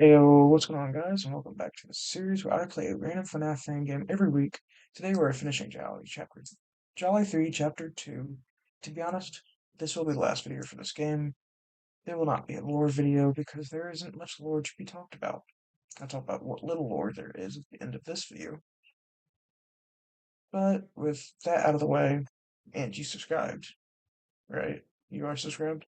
Heyo, what's going on, guys? And welcome back to the series where I play a random FNAF fan game every week. Today we're finishing Jolly 3, Chapter 2. To be honest, this will be the last video for this game. It will not be a lore video because there isn't much lore to be talked about. I'll talk about what little lore there is at the end of this video. But with that out of the way, and you subscribed, right? You are subscribed?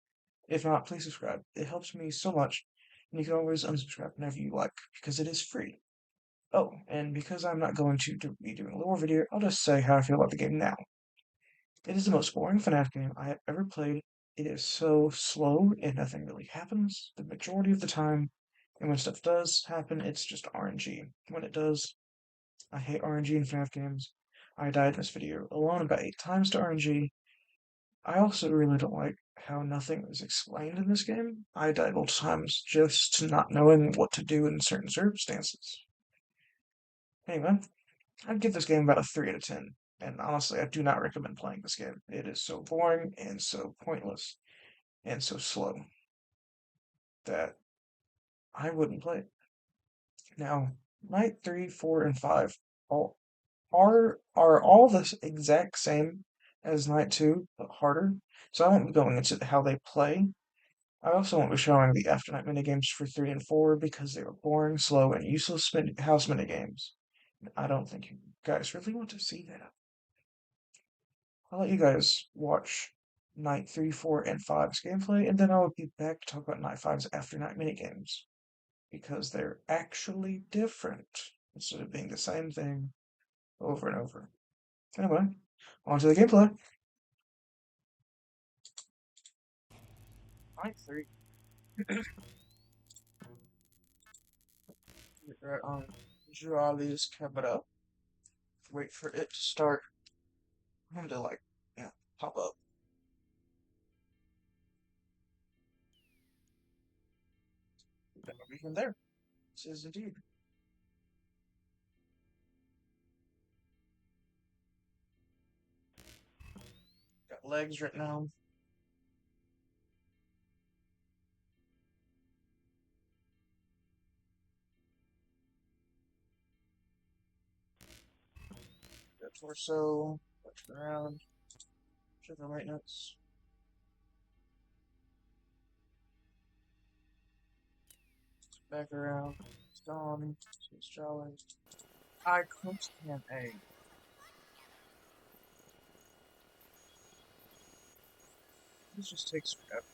If not, please subscribe. It helps me so much, and you can always unsubscribe whenever you like because it is free. Oh, and because I'm not going to be doing a lore video, I'll just say how I feel about the game now. It is the most boring FNAF game I have ever played. It is so slow and nothing really happens the majority of the time. And when stuff does happen, it's just RNG. When it does, I hate RNG in FNAF games. I died in this video alone about 8 times to RNG. I also really don't like how nothing is explained in this game. I died multiple times just to not knowing what to do in certain circumstances. Anyway, I'd give this game about a 3 out of 10. And honestly, I do not recommend playing this game. It is so boring and so pointless and so slow that I wouldn't play it. Now, Night 3, 4, and 5 all are all the exact same as Night 2, but harder. So I won't be going into how they play. I also won't be showing the Afternight minigames for 3 and 4 because they were boring, slow, and useless house minigames. I don't think you guys really want to see that. I'll let you guys watch Night 3, 4, and 5's gameplay, and then I'll be back to talk about Night 5's After Night minigames. Because they're actually different, instead of being the same thing over and over. Anyway, on to the gameplay. Night 3. We're on Jolly's camera. Wait for it to start. I'm to pop up. Even there. This is indeed. Got legs right now. Got torso. Turn around. Sugar maintenance. Back around. It's gone. It's Jolly. I cooked an egg. This just takes forever.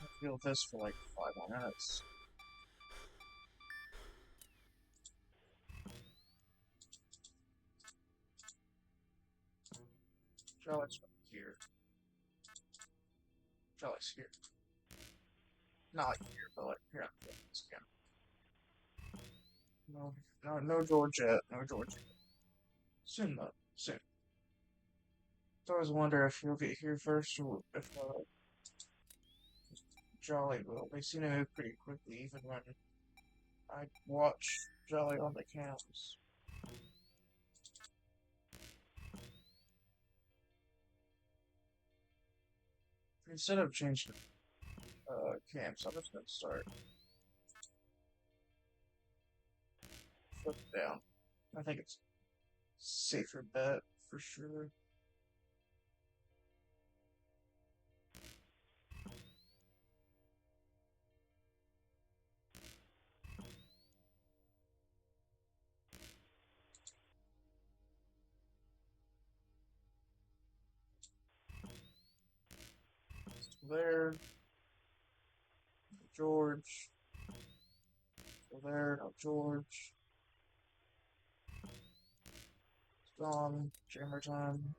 I feel this for like 5 more minutes. Jolly's here. Jolly's here. Not like here, but like here. No, no George yet. No George yet. Soon though. Soon. So I always wonder if he'll get here first or if Jolly will. They seem to move pretty quickly even when I watch Jolly on the cams. Instead of changing cams, I'm just gonna start flip down. I think it's safer bet for sure. Still there. George. Still there. No George. It's gone. Jammer time.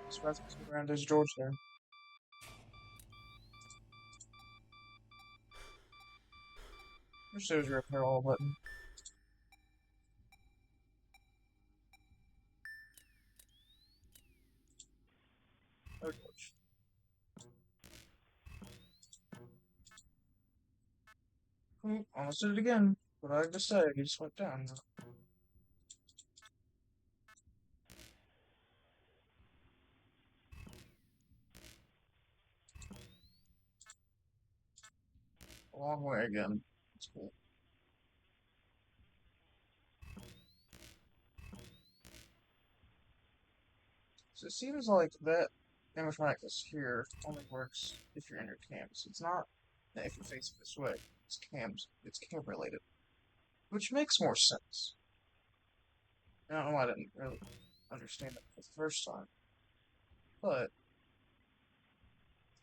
Surprise around. There's George there. Wish there was a repair all button. Oh, George. Almost did it again. What did I just say? He just went down. A long way again. It's cool. So it seems like that animatronic that's here only works if you're in your cams. It's not that if you're facing this way. It's cams. It's cam related, which makes more sense. I don't know why I didn't really understand that the first time, but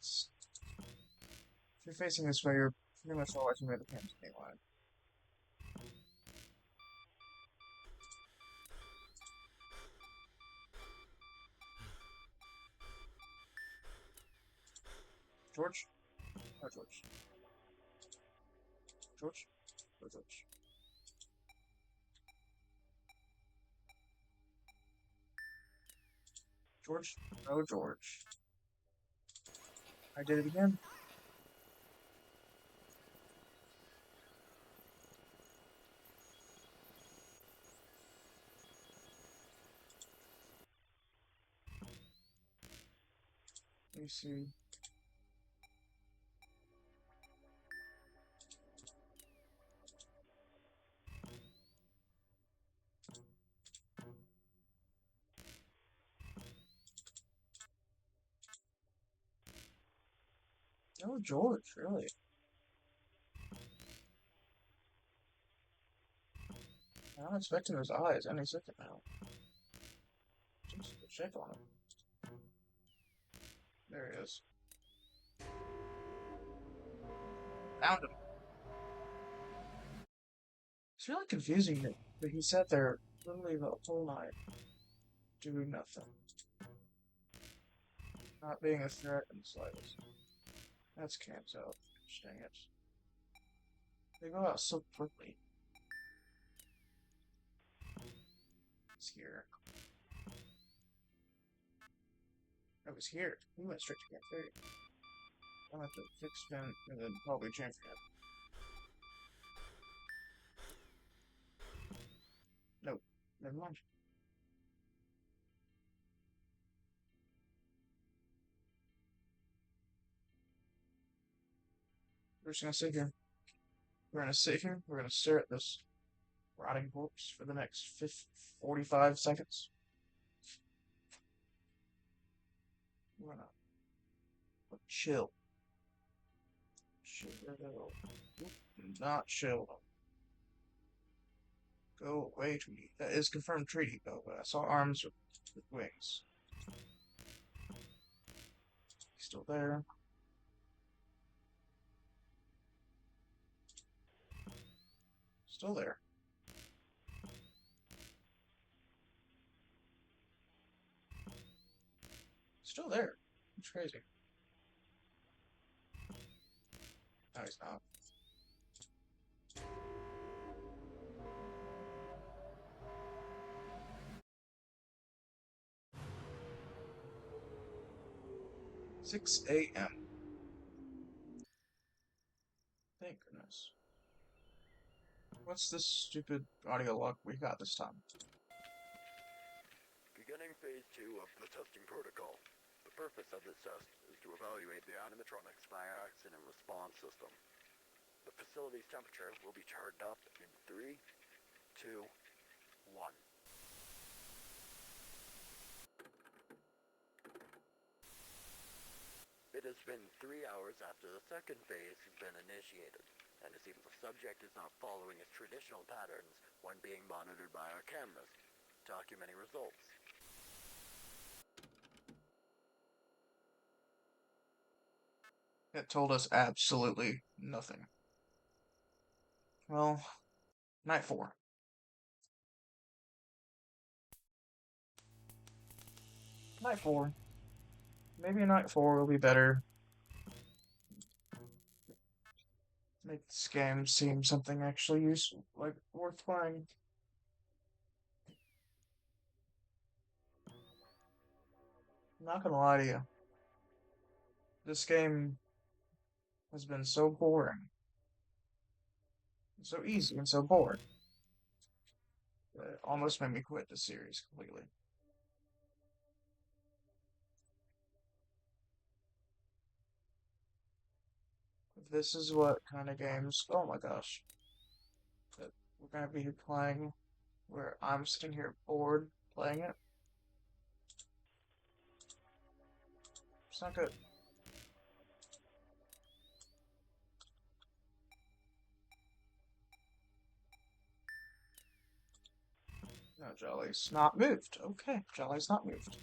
if you're facing this way, you're pretty much always going to the cams anyway. George? Oh, George. George? Oh, George. George? Oh, George. I did it again. Let me see. Oh, George, really? I'm expecting those eyes any second now. Just check on him. There he is. Found him. It's really confusing that he sat there literally the whole night doing nothing. Not being a threat in the slightest. That's camps out. Dang it. They go out so quickly. It's here. I was here. We went straight to camp 30. I'll have to fix him and then probably change for him. Nope. Never mind. We're just gonna sit here. We're gonna sit here. We're gonna stare at this rotting corpse for the next 45 seconds. We're gonna chill. Chill. Not chill. Go away, treaty. That is confirmed treaty, though. But I saw arms with wings. He's still there. Still there. Still there. It's crazy. No, he's not. Six a.m. Thank goodness. What's this stupid audio log we got this time? Beginning phase 2 of the testing protocol. The purpose of this test is to evaluate the animatronics fire accident response system. The facility's temperature will be turned up in 3, 2, 1. It has been 3 hours after the second phase has been initiated, and it seems the subject is not following its traditional patterns when being monitored by our cameras, documenting results. It told us absolutely nothing. Well, night 4. Night 4. Maybe night 4 will be better. Make this game seem something actually useful, like worth playing. I'm not gonna lie to you. This game has been so boring, so easy, and so boring. It almost made me quit the series completely. if this is what kind of games, oh my gosh, that we're gonna be playing, where I'm sitting here bored playing it, it's not good. No, Jolly's not moved. Okay, Jolly's not moved.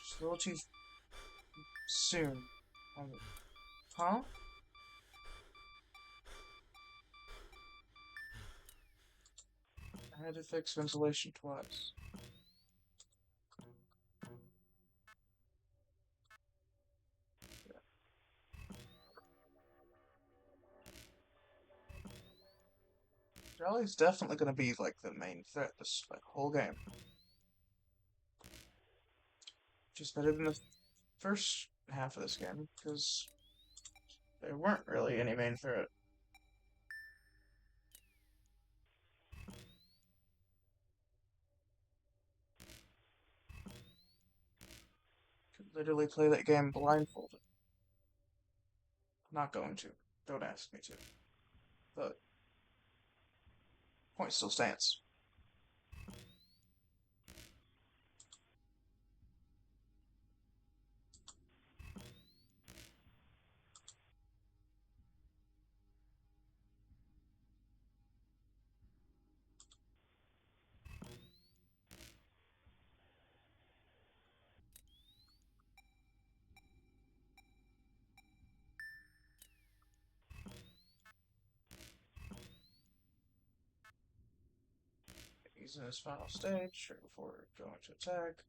Just a little too soon. Huh? I had to fix ventilation twice. Jolly's definitely gonna be like the main threat this like whole game. Just better than the first half of this game, because there weren't really any main threat. Could literally play that game blindfolded. Not going to. Don't ask me to. But point still stands. He's in his final stage, right before going to attack.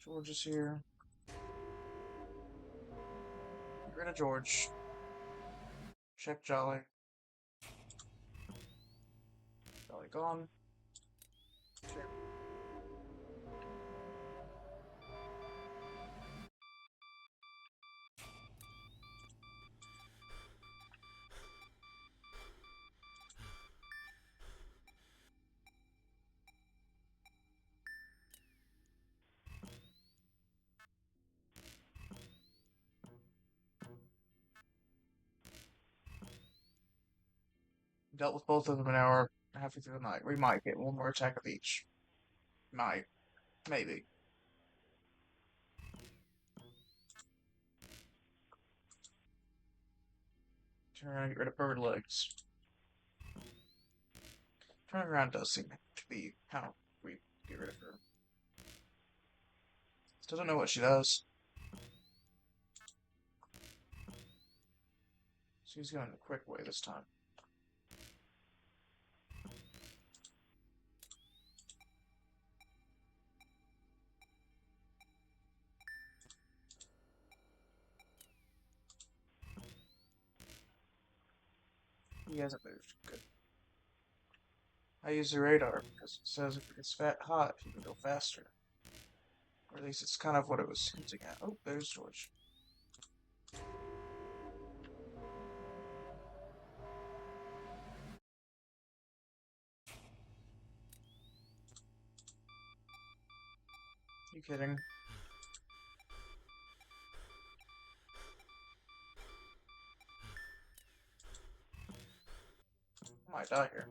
George is here. Get rid of George. Check Jolly. Jolly gone. Okay. Dealt with both of them an hour halfway through the night. We might get one more attack of each. Might. Maybe. Turn around and get rid of bird legs. Turning around does seem to be how we get rid of her. Still don't know what she does. She's going the quick way this time. He hasn't moved. Good. I use the radar because it says if it gets hot, you can go faster. Or at least it's kind of what it was hinting at. Oh, there's George. You kidding? I might die here.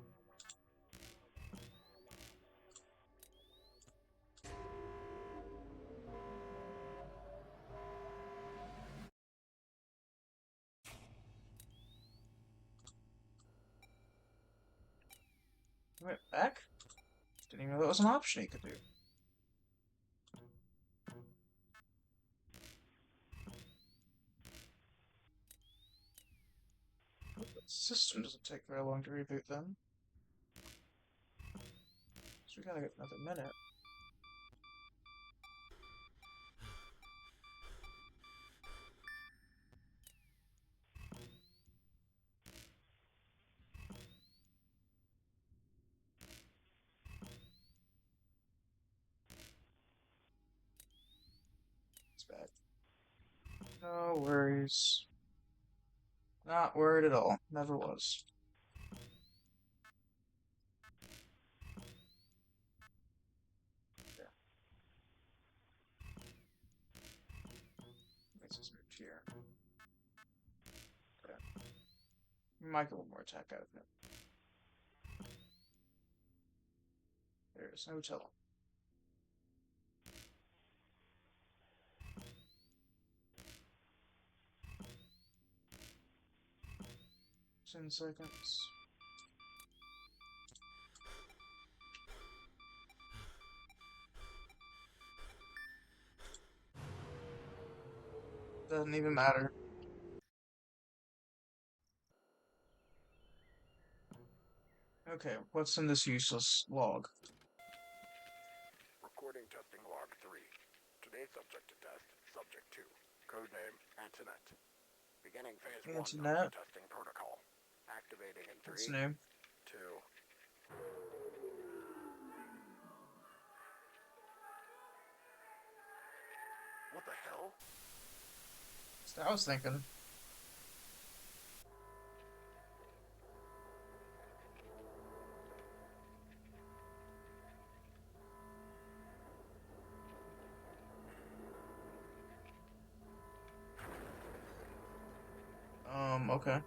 He went back? Didn't even know that was an option he could do. The system doesn't take very long to reboot then. So we gotta get another minute. No worries. Not worried at all. Never was. Yeah. Let's just move here. Okay. Might get one more attack out of him. There's no telling. 10 seconds. Doesn't even matter. Okay, what's in this useless log? Recording testing log 3. Today's subject to test, subject 2. Codename Antoinette. Beginning phase 1 of the Internet. testing protocol. Activating in What's 3, the name? 2. What the hell? That's what I was thinking. Okay.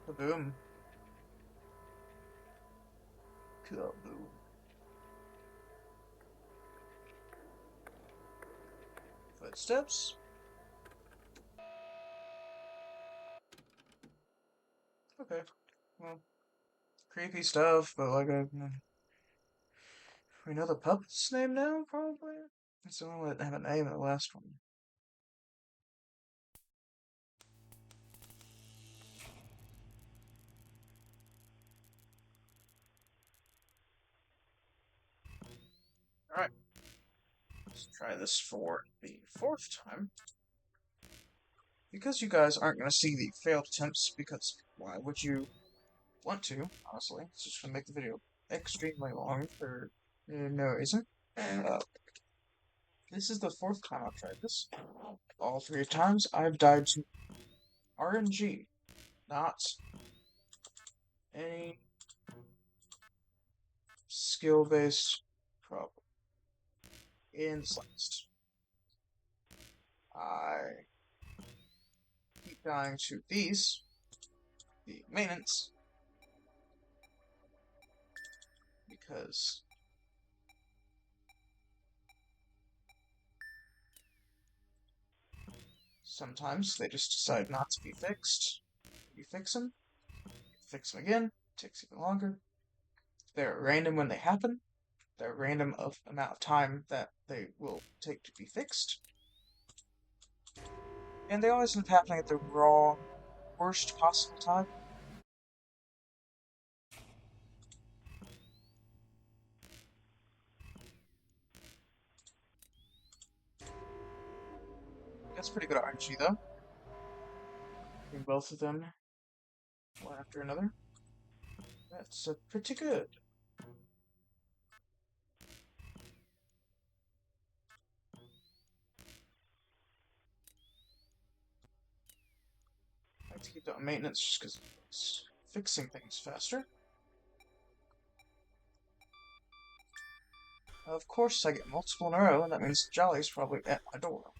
Kaboom. Kaboom. Footsteps? Okay. Well, creepy stuff, but like we know the puppet's name now, probably? It's the only one that didn't have a name in the last one. Alright. Let's try this for the fourth time. Because you guys aren't going to see the failed attempts, because why would you want to, honestly? It's just going to make the video extremely long for no reason. This is the fourth time I've tried this. All three times I've died to RNG, not any skill-based problem. In the slightest. I keep dying to these, the maintenance, because sometimes they just decide not to be fixed. You fix them again, takes even longer. They're random when they happen. They're random of amount of time that they will take to be fixed. And they always end up happening at the wrong, worst possible time. That's pretty good RNG though. Doing both of them one after another. That's pretty good. I like to keep that on maintenance just because it's fixing things faster. Of course, I get multiple in a row, and that means Jolly's probably at my door.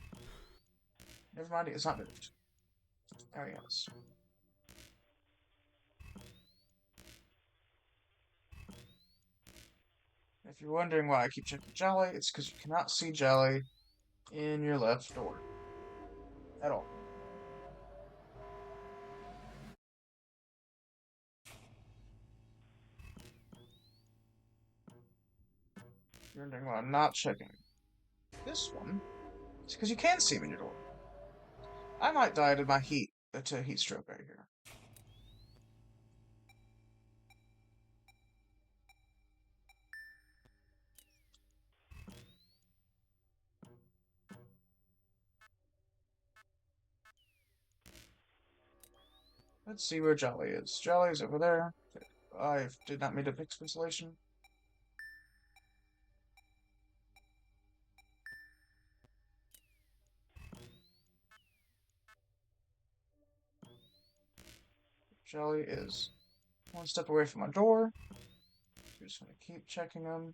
Never mind, he is not moved. There he is. If you're wondering why I keep checking Jolly, it's because you cannot see Jolly in your left door. At all. If you're wondering why I'm not checking this one, it's because you can see him in your door. I might die to my heat stroke right here. Let's see where Jolly is. Jolly's over there. I did not mean to fix insulation. Jelly is one step away from my door. We're just gonna keep checking him.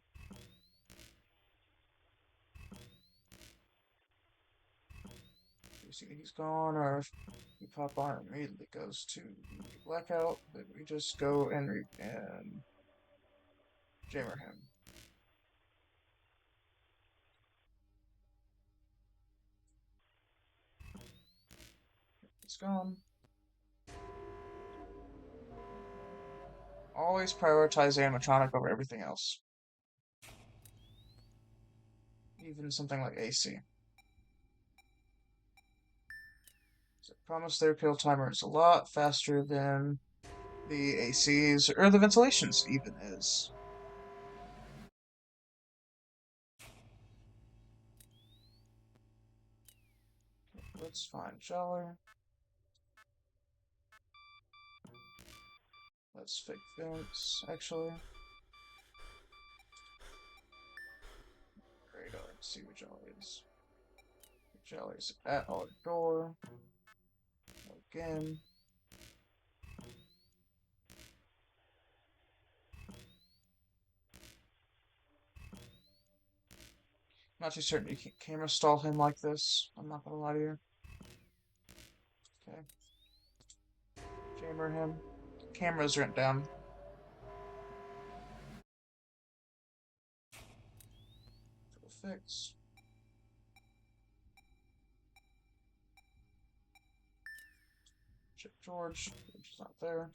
You see that he's gone, or if we pop on and immediately goes to blackout, then we just go and jammer him. He's gone. Always prioritize animatronic over everything else. Even something like AC. So I promise their kill timer is a lot faster than the ACs or the ventilations even is. Let's find Jelly. Let's fix vents, actually. Radar, see where Jelly is. Jelly's at our door. Again. Not too certain you can camera stall him like this. I'm not gonna lie to you. Okay. Jammer him. Cameras aren't down. Fix. Check George. George is not there.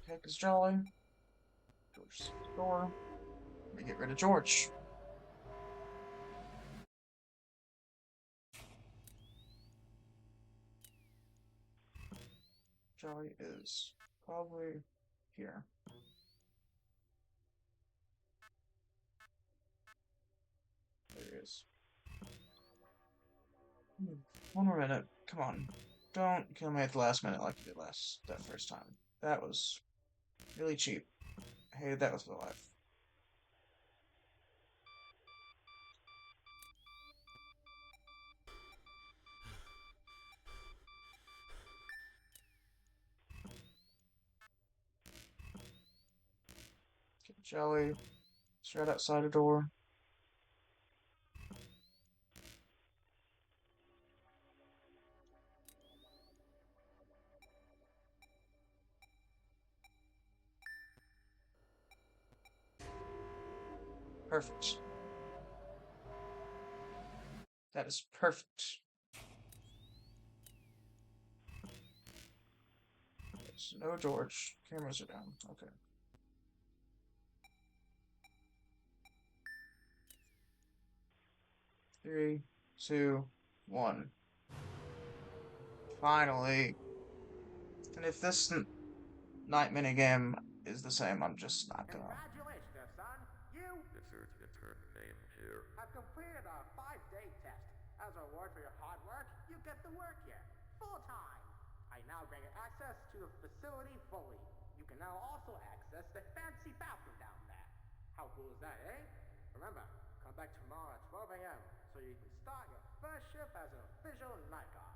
Heck is Jolly. George's at the door. We get rid of George. Jolly is probably here. There he is. One more minute. Come on. Don't kill me at the last minute like you did that first time. That was really cheap. I hated that with my life. Get Jelly. It's right outside the door. Perfect. That is perfect. There's no George. Cameras are down. Okay. 3, 2, 1. Finally. And if this night minigame is the same, I'm just not gonna. Congratulations, there, son. You insert name here. Have completed our 5-day test. As a reward for your hard work, you get to work here full time. I now grant you access to the facility fully. You can now also access the fancy bathroom down there. How cool is that, eh? Remember, come back tomorrow at 12 a.m. so you can start your first shift as an official night guard.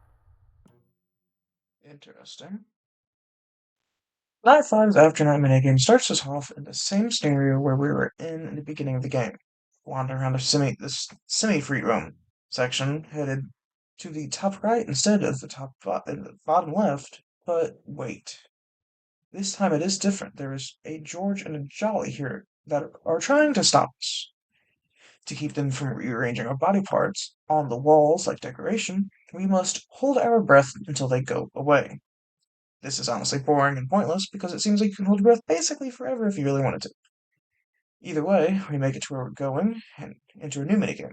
Interesting. Night 5's After Night minigame starts us off in the same scenario where we were in the beginning of the game. Wandering around this semi-free roam section, headed to the top right instead of the bottom left. But wait. This time it is different. There is a George and a Jolly here that are trying to stop us. To keep them from rearranging our body parts on the walls like decoration, we must hold our breath until they go away. This is honestly boring and pointless because it seems like you can hold your breath basically forever if you really wanted to. Either way, we make it to where we're going and enter a new minigame.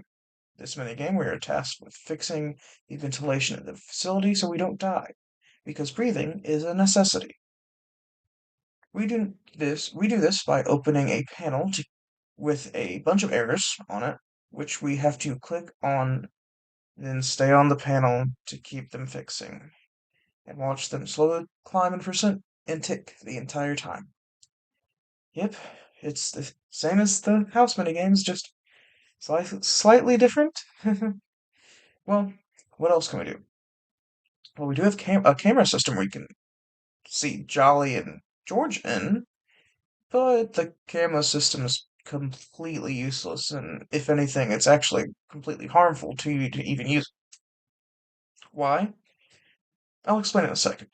This minigame, we are tasked with fixing the ventilation of the facility so we don't die, because breathing is a necessity. We do this by opening a panel with a bunch of errors on it, which we have to click on, then stay on the panel to keep them fixing, and watch them slowly climb in percent and tick the entire time. Yep, it's the same as the house minigames, just slightly different. Well, what else can we do? Well, we do have a camera system where you can see Jolly and George in, but the camera system is completely useless, and if anything, it's actually completely harmful to you to even use it. Why? I'll explain in a second.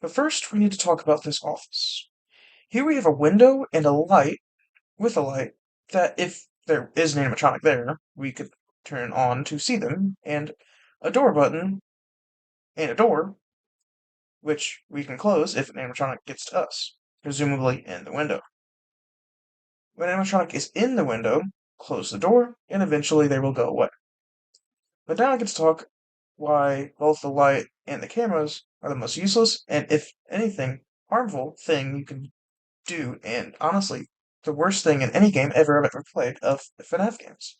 But first, we need to talk about this office. Here we have a window and a light with a light that, if there is an animatronic there, we could turn on to see them, and a door button and a door, which we can close if an animatronic gets to us, presumably in the window. When an animatronic is in the window, close the door, and eventually they will go away. But now I get to talk why both the light and the cameras are the most useless and, if anything, harmful thing you can do, and honestly, the worst thing in any game ever I've ever played of FNAF games.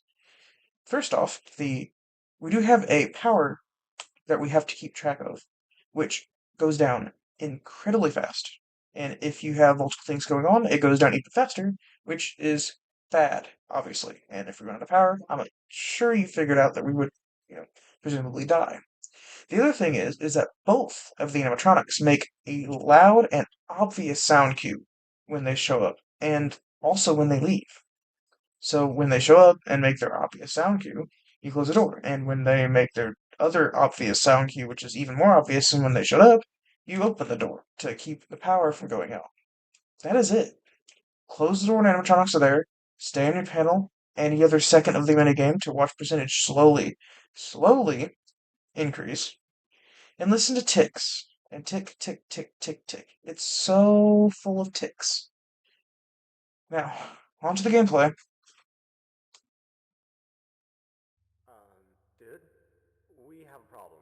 First off, the we do have a power that we have to keep track of, which goes down incredibly fast. And if you have multiple things going on, it goes down even faster, which is bad, obviously. And if we run out of power, I'm sure you figured out that we would, presumably die. The other thing is that both of the animatronics make a loud and obvious sound cue when they show up, and also when they leave. So when they show up and make their obvious sound cue, you close the door. And when they make their other obvious sound cue, which is even more obvious than when they showed up, you open the door to keep the power from going out. That is it. Close the door when animatronics are there, stay on your panel any other second of the minigame to watch percentage slowly increase, and listen to ticks. And tick, tick, tick, tick, tick. It's so full of ticks. Now, on to the gameplay. Dude, we have a problem.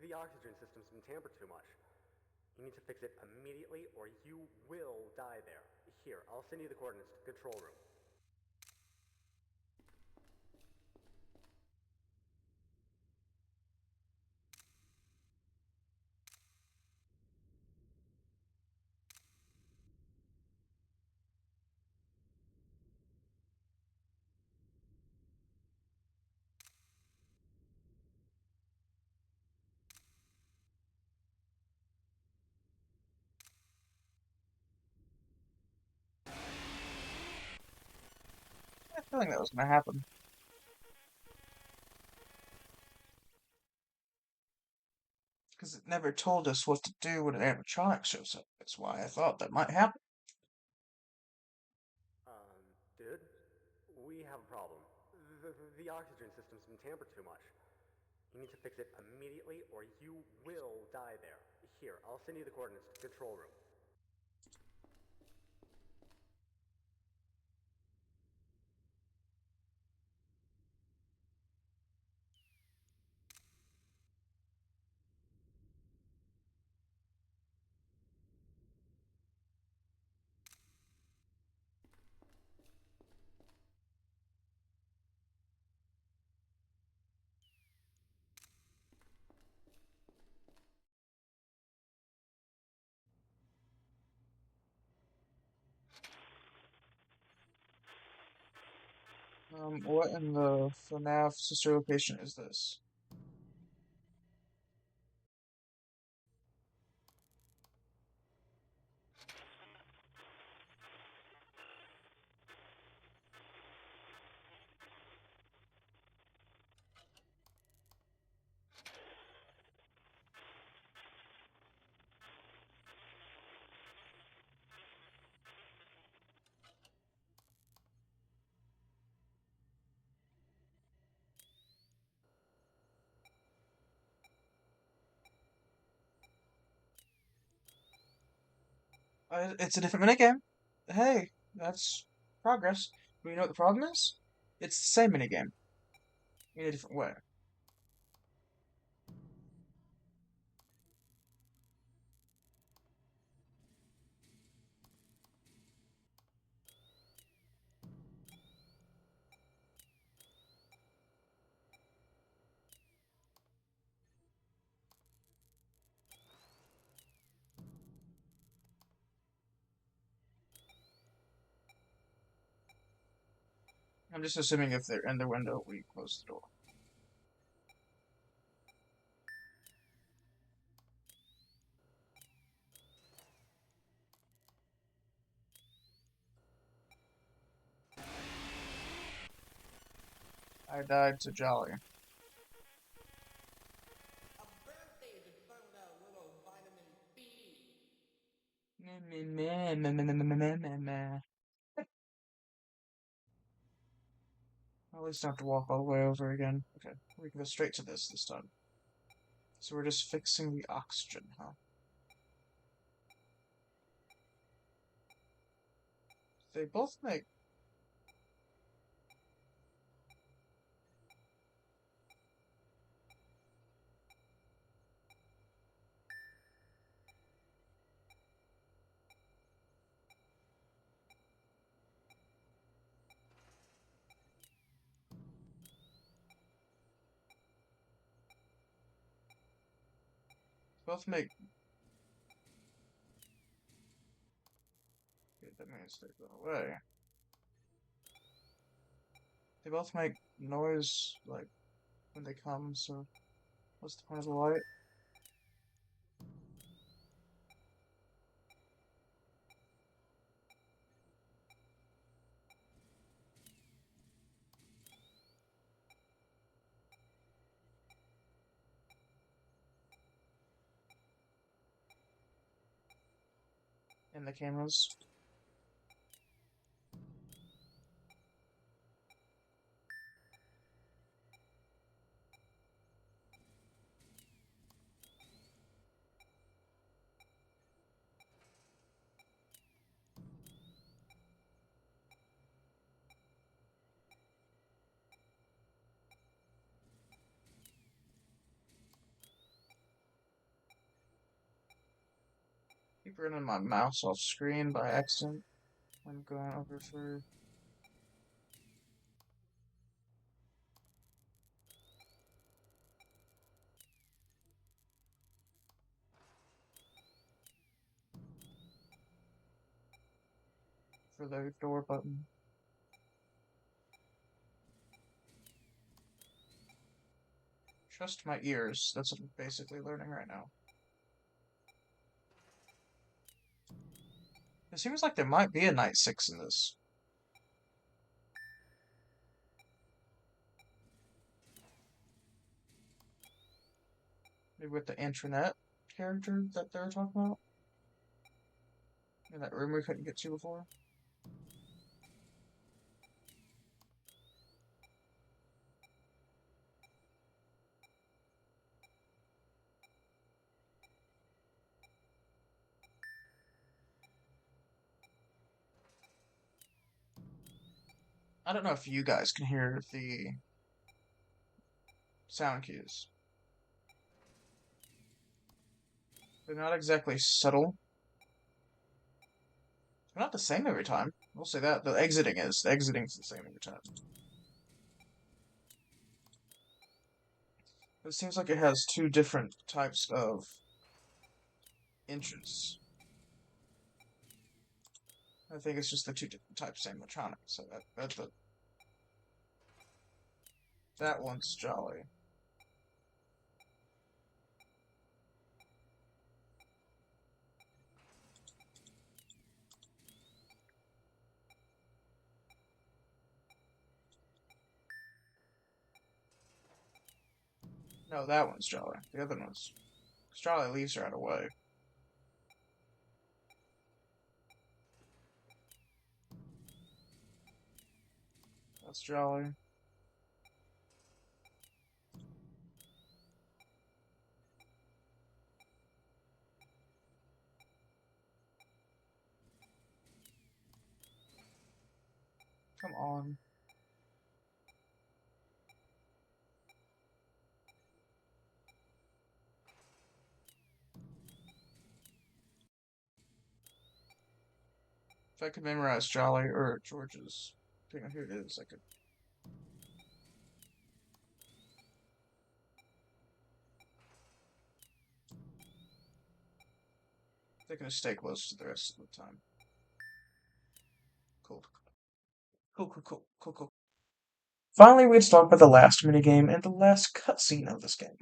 The oxygen system's been tampered too much. You need to fix it immediately or you will die there. Here, I'll send you the coordinates to the control room. I had a feeling that was going to happen. Because it never told us what to do when an animatronic shows up. That's why I thought that might happen. Dude, we have a problem. The oxygen system's been tampered too much. You need to fix it immediately or you will die there. Here, I'll send you the coordinates to the control room. What in the FNAF sister location is this? It's a different minigame. Hey, that's progress. But you know what the problem is? It's the same minigame in a different way. I'm just assuming if they're in the window, we close the door. I died to Jolly. A birthday is in front of that little vitamin B. At least I don't have to walk all the way over again. Okay, we can go straight to this time. So we're just fixing the oxygen, huh? They both make... Both make... Okay, that means they go away. They both make noise, like, when they come, so... What's the point of the light? In the cameras. Keep running my mouse off screen by accident. I'm going over for the door button. Trust my ears. That's what I'm basically learning right now. It seems like there might be a night 6 in this. Maybe with the intranet character that they were talking about. In that room we couldn't get to before. I don't know if you guys can hear the sound cues. They're not exactly subtle. They're not the same every time. We'll say that. The exiting is. The exiting's the same every time. It seems like it has two different types of entrance. I think it's just the two different types of animatronics. So that one's Jolly. No, that one's Jolly. The other one's... Because Jolly leaves right away. That's Jolly. Come on. If I could memorize Jolly or George's, depending on who it is, I could. They're gonna stay close to the rest of the time. Cool. Cool. finally we get to talk about the last minigame and the last cutscene of this game.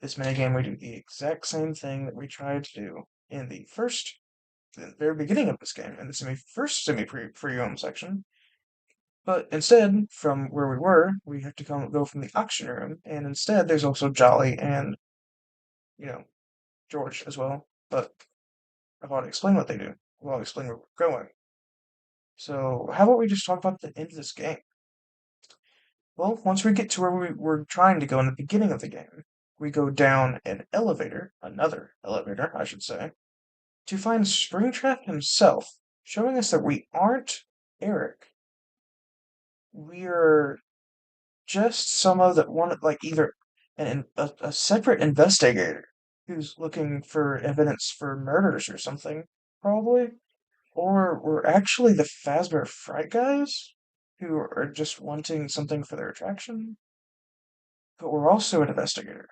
This minigame, we do the exact same thing that we tried to do in the very beginning of this game, in the first semi-pre-room section. But instead, from where we were, we have to go from the auction room, and instead there's also Jolly and, you know, George as well. But I want to explain what they do. I want to explain where we're going. So how about we just talk about the end of this game? Well, once we get to where we were trying to go in the beginning of the game, we go down an elevator, another elevator, I should say, to find Springtrap himself, showing us that we aren't Eric. We're just some of that one, like either a separate investigator who's looking for evidence for murders or something, probably. Or we're actually the Fazbear Fright guys who are just wanting something for their attraction. But we're also an investigator.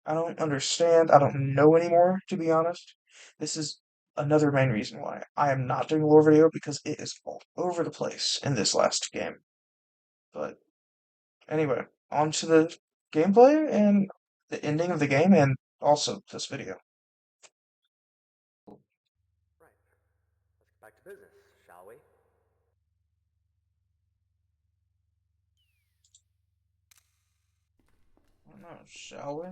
I don't understand. I don't know anymore, to be honest. This is another main reason why I am not doing a lore video because it is all over the place in this last game. But anyway, on to the gameplay and the ending of the game and also this video. Right. Let's get back to business, shall we? I don't know, shall we?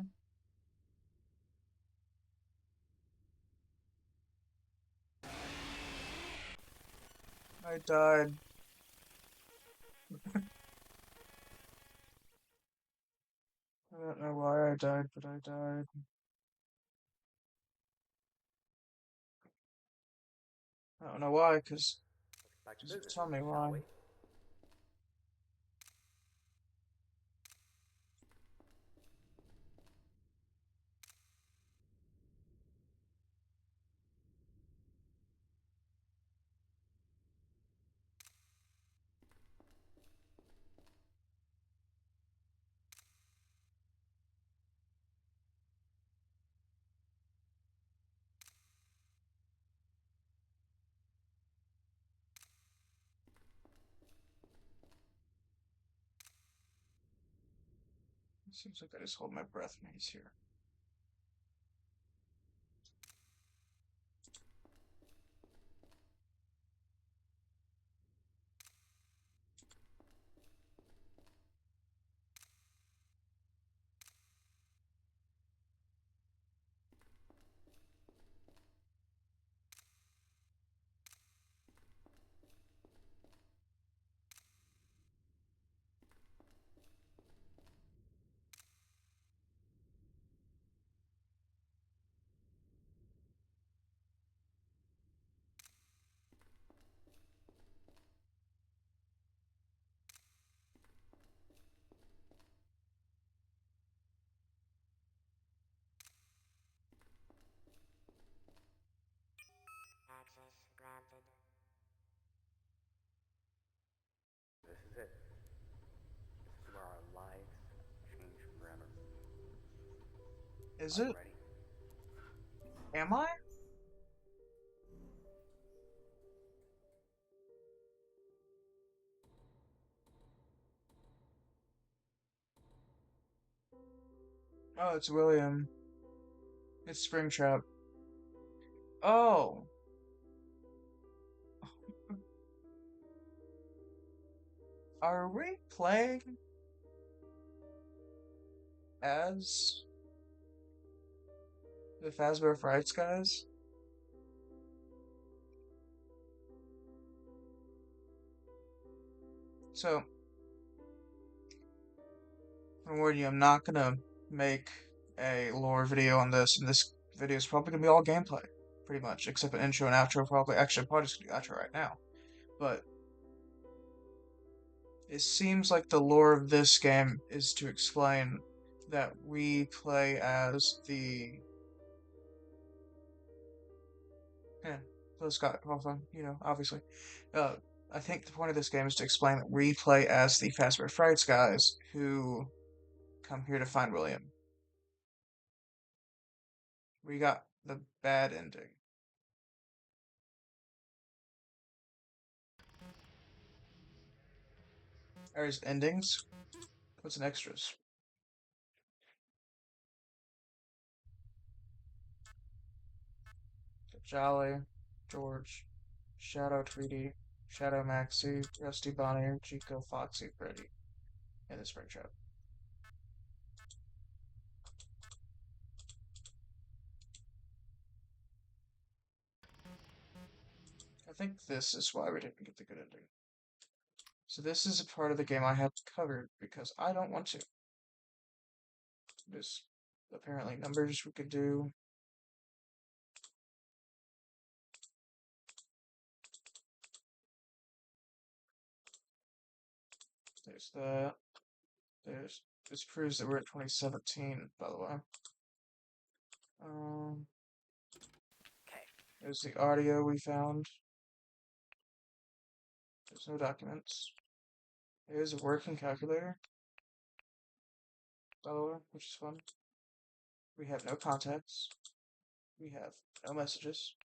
I died. I don't know why I died, but I died. I don't know why, because Let's get back to just business, tell me shall why. we? It seems like I just hold my breath when he's here. Access granted. This is it. This is where our lives change forever. Is Are you it? ready? Am I? Oh, it's William. It's Springtrap. Oh, are we playing as the Fazbear Frights guys? So, I'm warning you, I'm not gonna make a lore video on this, and this video is probably gonna be all gameplay, pretty much, except an intro and outro, probably. Actually, I'm probably just gonna do outro right now. But it seems like the lore of this game is to explain that we play as the yeah, those guys. Well, obviously. Uh, I think the point of this game is to explain that we play as the Fazbear Frights guys who come here to find William. We got the bad ending. There's endings. What's an extras? Jolly, George, Shadow Tweety, Shadow Maxie, Rusty Bonnier, Chico, Foxy, Freddy, and the Springtrap. I think this is why we didn't get the good ending. So this is a part of the game I have covered because I don't want to. There's apparently numbers we could do. There's that. This proves that we're at 2017, by the way. Um, Okay. there's the audio we found. There's no documents. There's a working calculator, by the way, which is fun. We have no contacts. We have no messages.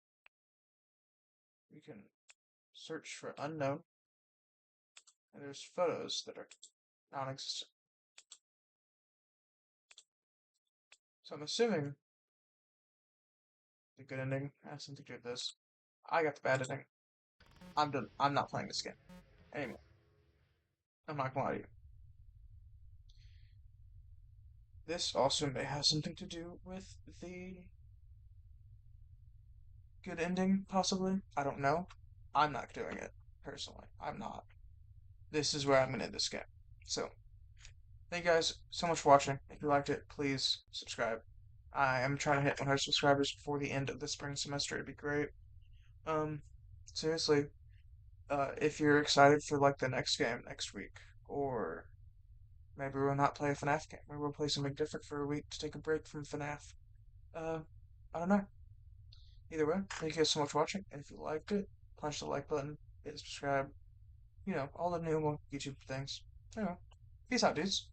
We can search for unknown. And there's photos that are non-existent. So I'm assuming the good ending has something to do with this. I got the bad ending. I'm done. I'm not playing this game anymore. I'm not gonna lie to you. This also may have something to do with the good ending, possibly. I don't know. I'm not doing it, personally. I'm not. This is where I'm gonna end this game. So, thank you guys so much for watching. If you liked it, please subscribe. I am trying to hit 100 subscribers before the end of the spring semester. It'd be great. Um, seriously, if you're excited for like the next game next week, or maybe we'll not play a FNAF game. Maybe we'll play something different for a week to take a break from FNAF. Uh, I don't know. Either way, thank you guys so much for watching. And if you liked it, punch the like button, hit subscribe. You know, all the new YouTube things. Anyway, peace out, dudes.